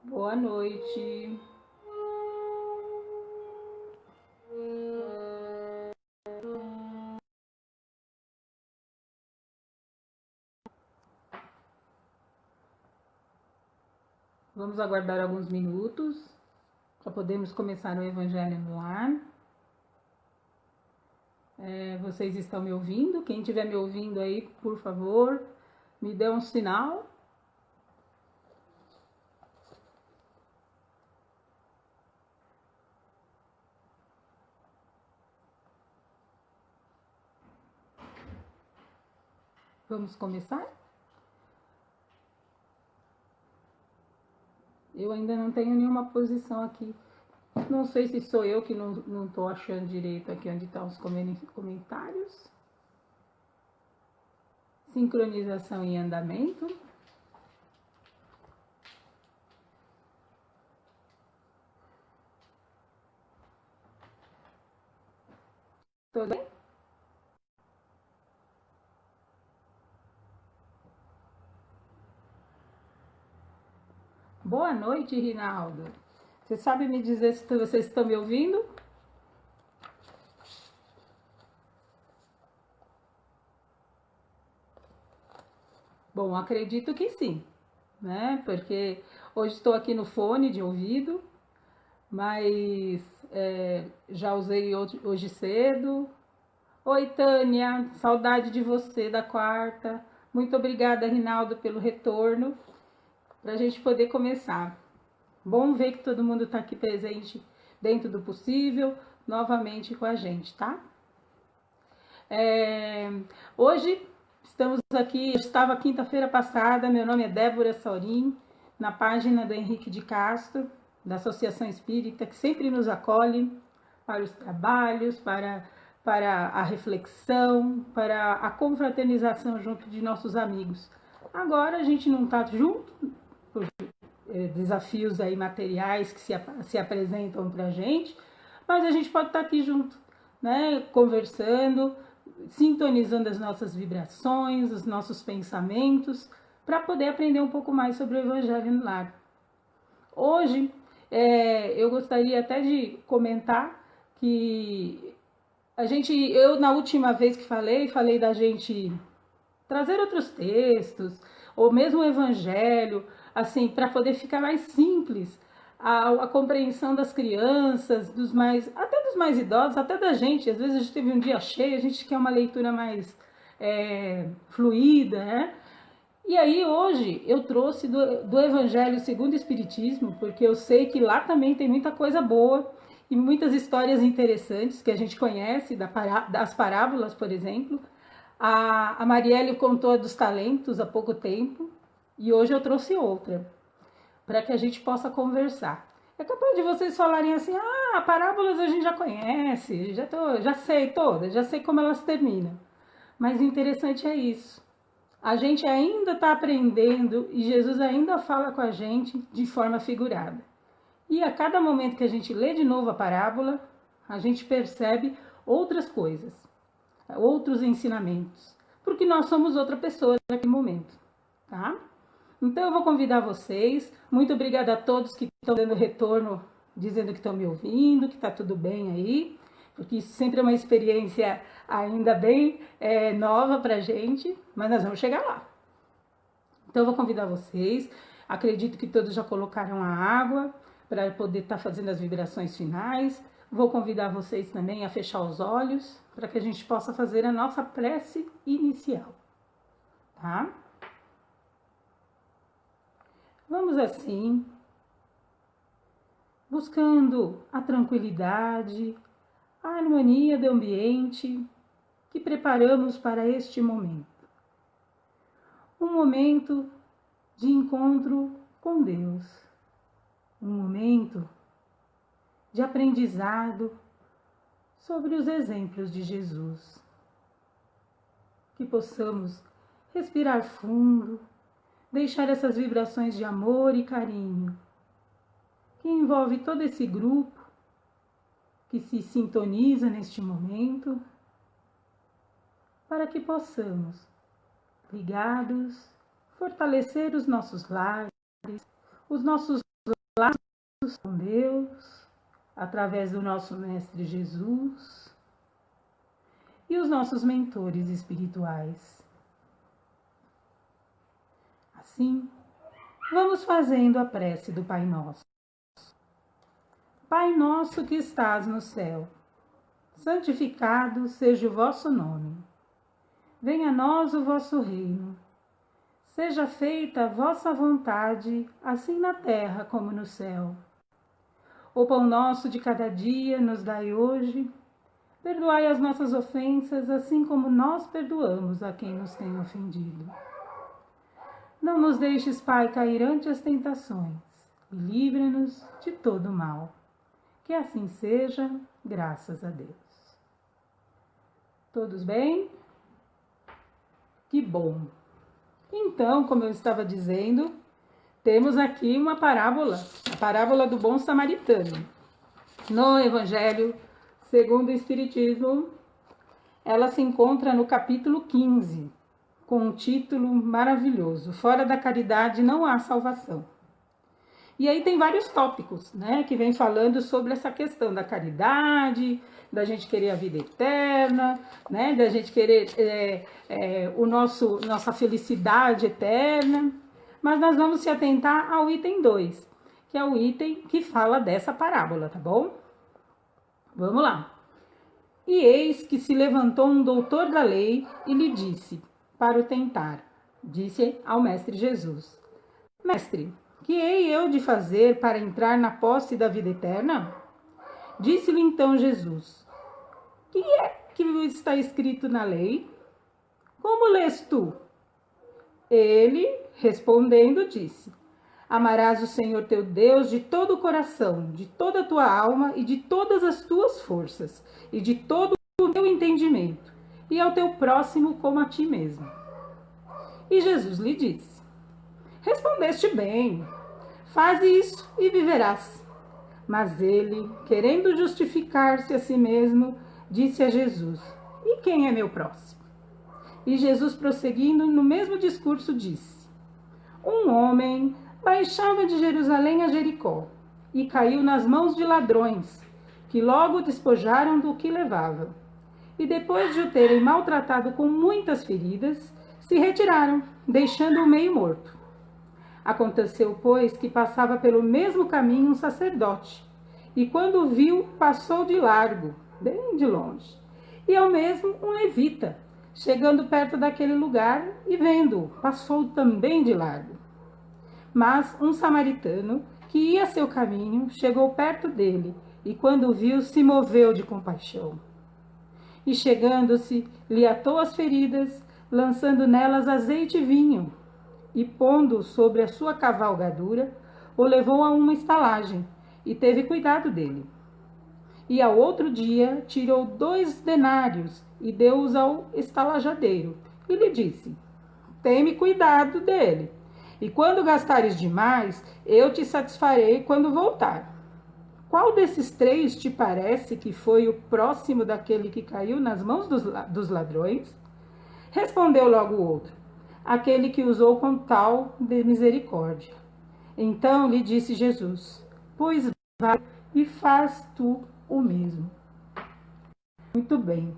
Boa noite. Vamos aguardar alguns minutos para podermos começar o Evangelho no Lar. Vocês estão me ouvindo? Quem estiver me ouvindo aí, por favor, me dê um sinal. Vamos começar? Eu ainda não tenho nenhuma posição aqui. Não sei se sou eu que não estou achando direito aqui onde estão os comentários. Sincronização em andamento. Tudo bem? Boa noite, Rinaldo. Você sabe me dizer se vocês estão me ouvindo? Bom, acredito que sim, né? Porque hoje estou aqui no fone de ouvido, mas já usei hoje cedo. Oi, Tânia, saudade de você da quarta. Muito obrigada, Rinaldo, pelo retorno, para a gente poder começar. Bom ver que todo mundo está aqui presente dentro do possível, novamente com a gente, tá? Hoje estamos aqui, eu estava quinta-feira passada, meu nome é Débora Saurim, na página do Henrique de Castro, da Associação Espírita, que sempre nos acolhe para os trabalhos, para a reflexão, para a confraternização junto de nossos amigos. Agora a gente não está junto, por desafios aí materiais que se apresentam para a gente, mas a gente pode estar aqui junto, né, conversando, sintonizando as nossas vibrações, os nossos pensamentos, para poder aprender um pouco mais sobre o Evangelho no Lar. Hoje, eu gostaria até de comentar que eu na última vez que falei da gente trazer outros textos, ou mesmo o Evangelho, assim, para poder ficar mais simples a compreensão das crianças, até dos mais idosos, até da gente. Às vezes a gente teve um dia cheio, a gente quer uma leitura mais fluida, né? E aí hoje eu trouxe do Evangelho segundo o Espiritismo, porque eu sei que lá também tem muita coisa boa e muitas histórias interessantes que a gente conhece, das parábolas, por exemplo. A Marielle contou a dos talentos há pouco tempo e hoje eu trouxe outra, para que a gente possa conversar. É capaz de vocês falarem assim, parábolas a gente já conhece, já sei todas, já sei como elas terminam. Mas o interessante é isso. A gente ainda está aprendendo e Jesus ainda fala com a gente de forma figurada. E a cada momento que a gente lê de novo a parábola, a gente percebe outras coisas, outros ensinamentos, porque nós somos outra pessoa naquele momento, tá? Então eu vou convidar vocês, muito obrigada a todos que estão dando retorno, dizendo que estão me ouvindo, que está tudo bem aí, porque isso sempre é uma experiência ainda bem nova para a gente, mas nós vamos chegar lá. Então eu vou convidar vocês, acredito que todos já colocaram a água para poder estar fazendo as vibrações finais. Vou convidar vocês também a fechar os olhos para que a gente possa fazer a nossa prece inicial, tá? Vamos assim, buscando a tranquilidade, a harmonia do ambiente que preparamos para este momento. Um momento de encontro com Deus, um momento de aprendizado sobre os exemplos de Jesus. Que possamos respirar fundo, deixar essas vibrações de amor e carinho, que envolve todo esse grupo que se sintoniza neste momento, para que possamos, ligados, fortalecer os nossos lares, os nossos com Deus, através do nosso Mestre Jesus e os nossos mentores espirituais. Assim, vamos fazendo a prece do Pai Nosso. Pai nosso que estás no céu, santificado seja o vosso nome. Venha a nós o vosso reino. Seja feita a vossa vontade, assim na terra como no céu. O pão nosso de cada dia nos dai hoje. Perdoai as nossas ofensas, assim como nós perdoamos a quem nos tem ofendido. Não nos deixes, Pai, cair ante as tentações, e livra-nos de todo mal. Que assim seja, graças a Deus. Todos bem? Que bom! Então, como eu estava dizendo, temos aqui uma parábola, a parábola do bom samaritano. No Evangelho segundo o Espiritismo, ela se encontra no capítulo 15, com um título maravilhoso: Fora da caridade não há salvação. E aí tem vários tópicos, né, que vem falando sobre essa questão da caridade, da gente querer a vida eterna, né, da gente querer nossa felicidade eterna. Mas nós vamos se atentar ao item 2, que é o item que fala dessa parábola, tá bom? Vamos lá. E eis que se levantou um doutor da lei e lhe disse, para o tentar, disse ao Mestre Jesus: Mestre, que hei eu de fazer para entrar na posse da vida eterna? Disse-lhe então Jesus: que é que está escrito na lei? Como lês tu? Ele, respondendo, disse: Amarás o Senhor teu Deus de todo o coração, de toda a tua alma e de todas as tuas forças, e de todo o teu entendimento, e ao teu próximo como a ti mesmo. E Jesus lhe disse: Respondeste bem, faze isso e viverás. Mas ele, querendo justificar-se a si mesmo, disse a Jesus: E quem é meu próximo? E Jesus, prosseguindo no mesmo discurso, disse: Um homem baixava de Jerusalém a Jericó e caiu nas mãos de ladrões, que logo o despojaram do que levava. E depois de o terem maltratado com muitas feridas, se retiraram, deixando-o meio morto. Aconteceu, pois, que passava pelo mesmo caminho um sacerdote, e quando o viu, passou de largo, bem de longe. E ao mesmo um levita, chegando perto daquele lugar e vendo-o, passou também de largo. Mas um samaritano, que ia seu caminho, chegou perto dele, e quando o viu, se moveu de compaixão. E chegando-se, lhe atou as feridas, lançando nelas azeite e vinho, e pondo-o sobre a sua cavalgadura, o levou a uma estalagem, e teve cuidado dele. E ao outro dia tirou 2 denários e deu-os ao estalajadeiro, e lhe disse: Tem-me cuidado dele, e quando gastares demais, eu te satisfarei quando voltar. Qual desses 3 te parece que foi o próximo daquele que caiu nas mãos dos ladrões? Respondeu logo o outro: Aquele que usou com tal de misericórdia. Então lhe disse Jesus: Pois vai e faz tu o mesmo. Muito bem.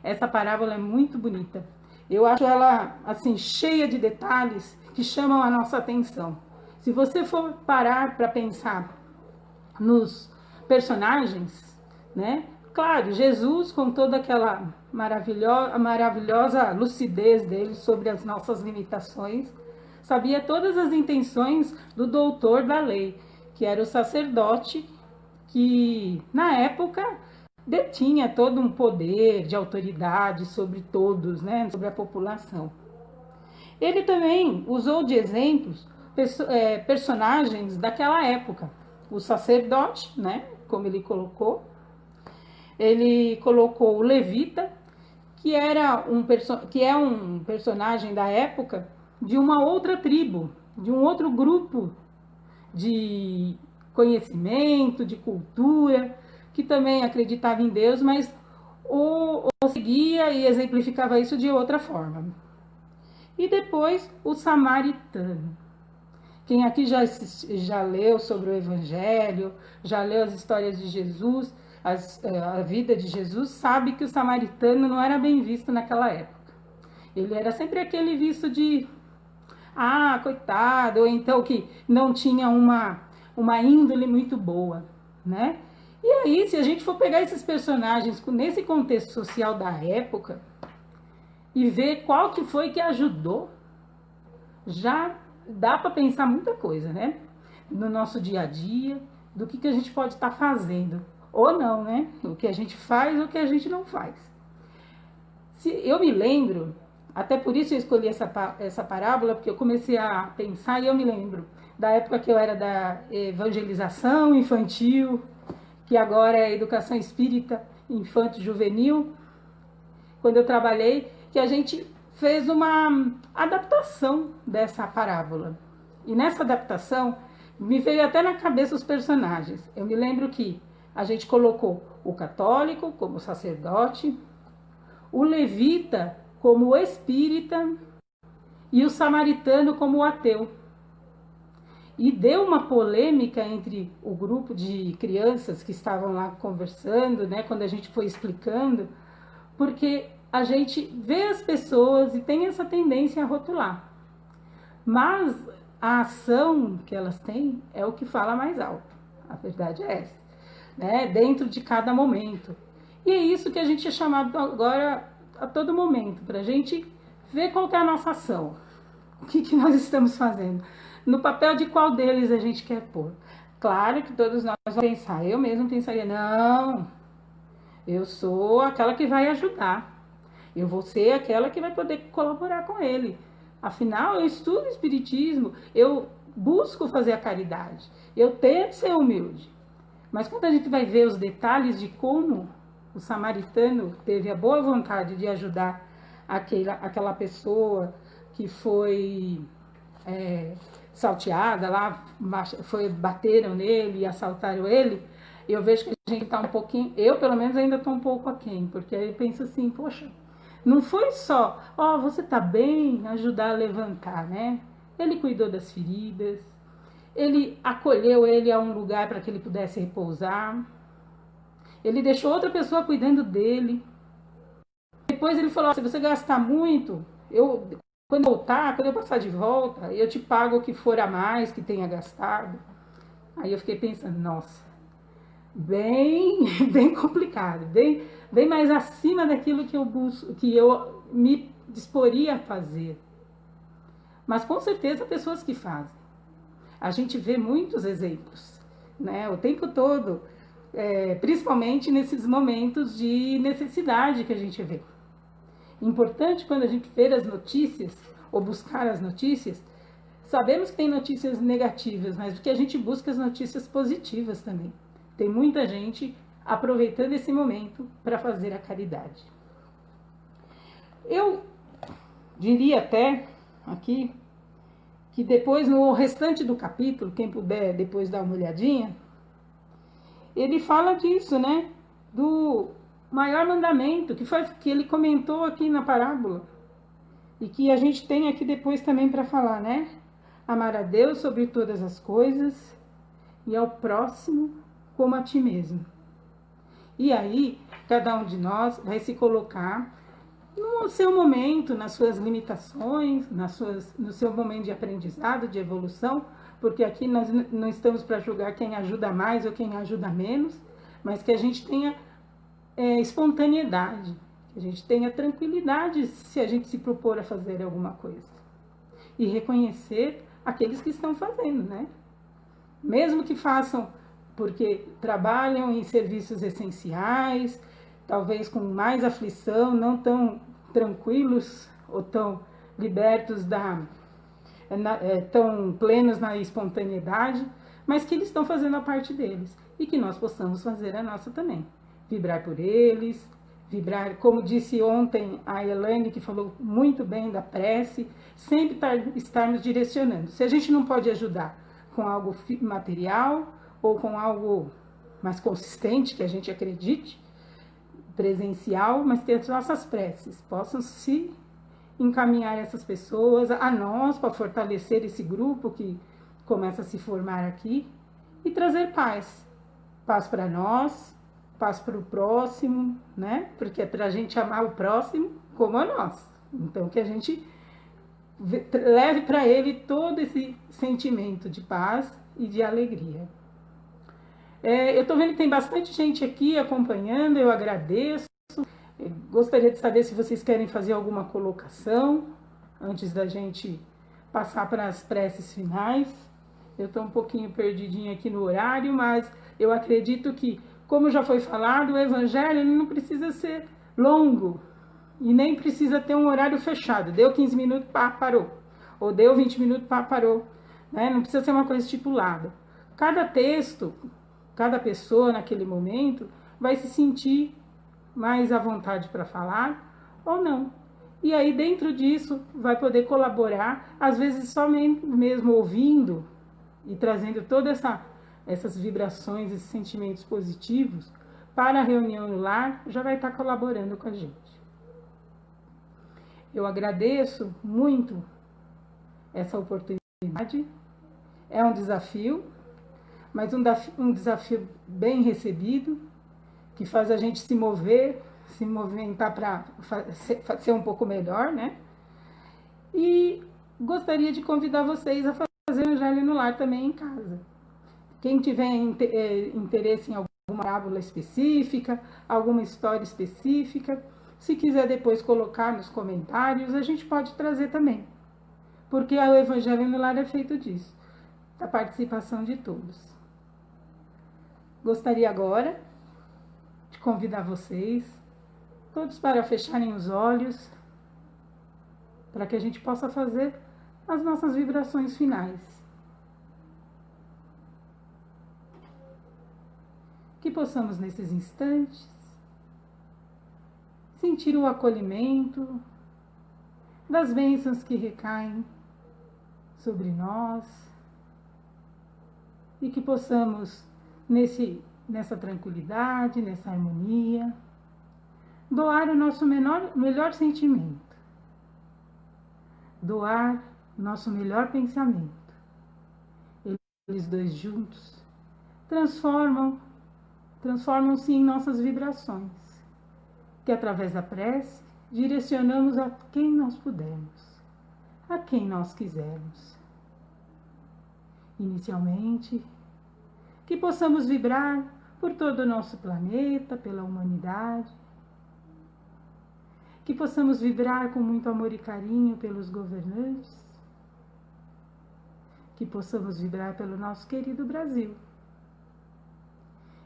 Essa parábola é muito bonita. Eu acho ela, assim, cheia de detalhes que chamam a nossa atenção. Se você for parar para pensar nos personagens, né? Claro, Jesus, com toda aquela maravilhosa lucidez dele sobre as nossas limitações, sabia todas as intenções do doutor da lei, que era o sacerdote que, na época, detinha todo um poder de autoridade sobre todos, né? Sobre a população. Ele também usou de exemplos personagens daquela época. O sacerdote, né? Como ele colocou o levita, que é um personagem da época de uma outra tribo, de um outro grupo de conhecimento, de cultura, que também acreditava em Deus, mas o seguia e exemplificava isso de outra forma. E depois o samaritano, Quem aqui já leu sobre o Evangelho, já leu as histórias de Jesus, a vida de Jesus, sabe que o samaritano não era bem visto naquela época. Ele era sempre aquele visto de, coitado, ou então que não tinha uma índole muito boa, né? E aí, se a gente for pegar esses personagens nesse contexto social da época e ver qual que foi que ajudou, já dá para pensar muita coisa, né? No nosso dia a dia, do que a gente pode estar fazendo, ou não, né? O que a gente faz ou o que a gente não faz. Se eu me lembro, até por isso eu escolhi essa parábola, porque eu comecei a pensar e eu me lembro da época que eu era da evangelização infantil, que agora é educação espírita infanto-juvenil, quando eu trabalhei, que a gente fez uma adaptação dessa parábola. E nessa adaptação, me veio até na cabeça os personagens. Eu me lembro que a gente colocou o católico como sacerdote, o levita como o espírita e o samaritano como o ateu. E deu uma polêmica entre o grupo de crianças que estavam lá conversando, né, quando a gente foi explicando, porque a gente vê as pessoas e tem essa tendência a rotular. Mas a ação que elas têm é o que fala mais alto. A verdade é essa, né? Dentro de cada momento. E é isso que a gente é chamado agora a todo momento, para a gente ver qual que é a nossa ação. O que nós estamos fazendo. No papel de qual deles a gente quer pôr. Claro que todos nós vamos pensar, eu mesmo pensaria, não, eu sou aquela que vai ajudar. Eu vou ser aquela que vai poder colaborar com ele. Afinal, eu estudo espiritismo, eu busco fazer a caridade, eu tento ser humilde. Mas quando a gente vai ver os detalhes de como o samaritano teve a boa vontade de ajudar aquela pessoa que foi salteada lá, bateram nele e assaltaram ele, eu vejo que a gente está um pouquinho, eu pelo menos ainda estou um pouco aquém, porque aí eu penso assim, poxa, não foi só, você tá bem, ajudar a levantar, né? Ele cuidou das feridas, ele acolheu ele a um lugar para que ele pudesse repousar, ele deixou outra pessoa cuidando dele. Depois ele falou, se você gastar muito, quando eu passar de volta, eu te pago o que for a mais que tenha gastado. Aí eu fiquei pensando, nossa, bem complicado, bem mais acima daquilo que eu busco, que eu me disporia a fazer. Mas com certeza pessoas que fazem. A gente vê muitos exemplos, né? O tempo todo, principalmente nesses momentos de necessidade que a gente vê. Importante quando a gente vê as notícias, ou buscar as notícias, sabemos que tem notícias negativas, mas o que a gente busca as notícias positivas também. Tem muita gente aproveitando esse momento para fazer a caridade. Eu diria até aqui que depois, no restante do capítulo, quem puder depois dar uma olhadinha, ele fala disso, né? Do maior mandamento, que ele comentou aqui na parábola, e que a gente tem aqui depois também para falar, né? Amar a Deus sobre todas as coisas e ao próximo como a ti mesmo. E aí, cada um de nós vai se colocar no seu momento, nas suas limitações, no seu momento de aprendizado, de evolução, porque aqui nós não estamos para julgar quem ajuda mais ou quem ajuda menos, mas que a gente tenha espontaneidade, que a gente tenha tranquilidade se a gente se propor a fazer alguma coisa. E reconhecer aqueles que estão fazendo, né? Mesmo que façam porque trabalham em serviços essenciais, talvez com mais aflição, não tão tranquilos ou tão libertos tão plenos na espontaneidade, mas que eles estão fazendo a parte deles e que nós possamos fazer a nossa também. Vibrar por eles, vibrar, como disse ontem a Elaine, que falou muito bem da prece, sempre estarmos direcionando. Se a gente não pode ajudar com algo material ou com algo mais consistente, que a gente acredite, presencial, mas que as nossas preces possam se encaminhar essas pessoas a nós para fortalecer esse grupo que começa a se formar aqui e trazer paz. Paz para nós, paz para o próximo, né? Porque é para a gente amar o próximo como a nós. Então, que a gente leve para ele todo esse sentimento de paz e de alegria. Eu estou vendo que tem bastante gente aqui acompanhando, eu agradeço. Eu gostaria de saber se vocês querem fazer alguma colocação antes da gente passar para as preces finais. Eu estou um pouquinho perdidinha aqui no horário, mas eu acredito que, como já foi falado, o Evangelho não precisa ser longo e nem precisa ter um horário fechado. Deu 15 minutos, pá, parou. Ou deu 20 minutos, pá, parou. Né? Não precisa ser uma coisa estipulada. Cada texto, cada pessoa naquele momento vai se sentir mais à vontade para falar ou não. E aí dentro disso vai poder colaborar, às vezes só mesmo ouvindo e trazendo todas essas vibrações, esses sentimentos positivos para a reunião no lar, já vai estar colaborando com a gente. Eu agradeço muito essa oportunidade. É um desafio, mas um desafio bem recebido, que faz a gente se movimentar para ser um pouco melhor, né? E gostaria de convidar vocês a fazer o Evangelho no Lar também em casa. Quem tiver interesse em alguma parábola específica, alguma história específica, se quiser depois colocar nos comentários, a gente pode trazer também. Porque o Evangelho no Lar é feito disso, da participação de todos. Gostaria agora de convidar vocês, todos para fecharem os olhos, para que a gente possa fazer as nossas vibrações finais. Que possamos, nesses instantes, sentir o acolhimento das bênçãos que recaem sobre nós e que possamos, nessa tranquilidade, nessa harmonia, doar o nosso melhor sentimento, doar o nosso melhor pensamento. Eles dois juntos transformam-se em nossas vibrações, que através da prece direcionamos a quem nós pudermos, a quem nós quisermos. Inicialmente, que possamos vibrar por todo o nosso planeta, pela humanidade, que possamos vibrar com muito amor e carinho pelos governantes, que possamos vibrar pelo nosso querido Brasil,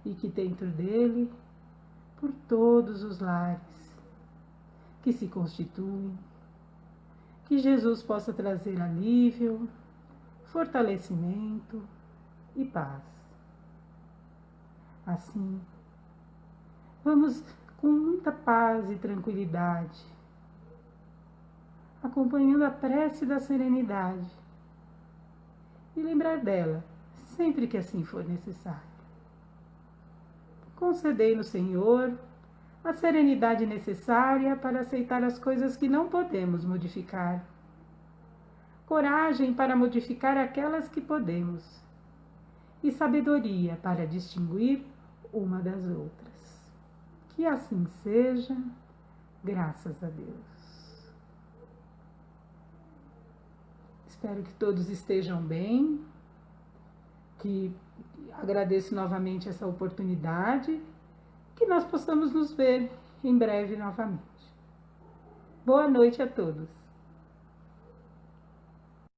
e que dentro dele, por todos os lares que se constituem, que Jesus possa trazer alívio, fortalecimento e paz. Assim, vamos com muita paz e tranquilidade, acompanhando a prece da serenidade e lembrar dela sempre que assim for necessário. Concedei-nos, Senhor, a serenidade necessária para aceitar as coisas que não podemos modificar, coragem para modificar aquelas que podemos e sabedoria para distinguir uma das outras. Que assim seja, graças a Deus. Espero que todos estejam bem, que agradeço novamente essa oportunidade, que nós possamos nos ver em breve novamente. Boa noite a todos.